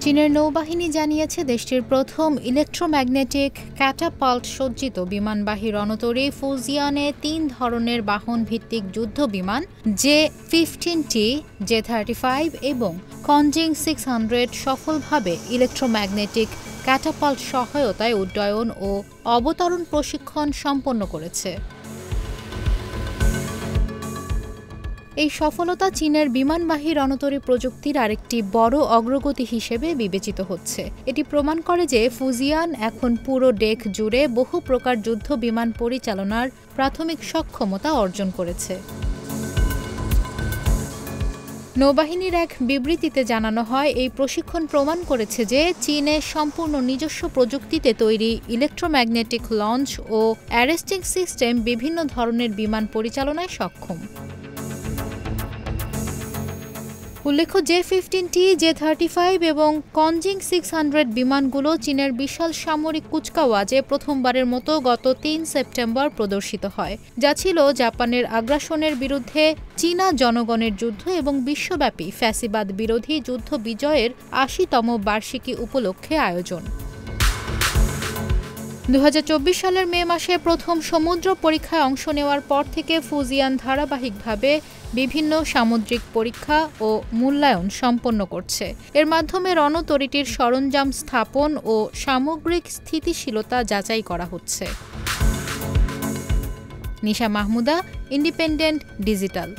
চীনের নৌবাহিনী জানিয়েছে দেশটির প্রথম ইলেকট্রোম্যাগনেটিক ক্যাটাপাল্ট সজ্জিত বিমানবাহী রণতরী ফুজিয়ানে ৩ ধরনের বাহন ভিত্তিক যুদ্ধ বিমান J-15T, J-35 এবং কনজিং 600 সফলভাবে ইলেকট্রোম্যাগনেটিক ক্যাটাপাল্ট সহায়তায় উড্ডয়ন ও অবতরণ প্রশিক্ষণ সম্পন্ন করেছে। এই সফলতা চীনের বিমানবাহী রণতরী প্রযুক্তির আরেকটি বড় অগ্রগতি হিসেবে বিবেচিত হচ্ছে। এটি প্রমাণ করে যে ফুজিয়ান এখন পুরো ডেক জুড়ে বহু প্রকার যুদ্ধ বিমান পরিচালনার প্রাথমিক সক্ষমতা অর্জন করেছে। নৌবাহিনীর এক বিবৃতিতে জানানো হয়, এই প্রশিক্ষণ প্রমাণ করেছে যে চীনে সম্পূর্ণ নিজস্ব প্রযুক্তিতে তৈরি ইলেকট্রোম্যাগনেটিক লঞ্চ ও অ্যারেস্টিং সিস্টেম বিভিন্ন ধরনের বিমান পরিচালনায় সক্ষম। উল্লেখ্য, J-15T, J-35 এবং কনজিং 600 বিমানগুলো চীনের বিশাল সামরিক কুচকাওয়াজে প্রথমবারের মতো গত ৩ সেপ্টেম্বর প্রদর্শিত হয়, যা ছিল জাপানের আগ্রাসনের বিরুদ্ধে চীনা জনগণের যুদ্ধ এবং বিশ্বব্যাপী ফ্যাসিবাদ বিরোধী যুদ্ধ বিজয়ের ৮০তম বার্ষিকী উপলক্ষে আয়োজন। ২০২৪ সালের মে মাসে প্রথম সমুদ্র পরীক্ষায় অংশ নেওয়ার পর থেকে ফুজিয়ান ধারাবাহিকভাবে বিভিন্ন সামুদ্রিক পরীক্ষা ও মূল্যায়ন সম্পন্ন করছে। এর মাধ্যমে রণতরীটির সরঞ্জাম স্থাপন ও সামগ্রিক স্থিতিশীলতা যাচাই করা হচ্ছে। নিশা মাহমুদা, ইন্ডিপেন্ডেন্ট ডিজিটাল।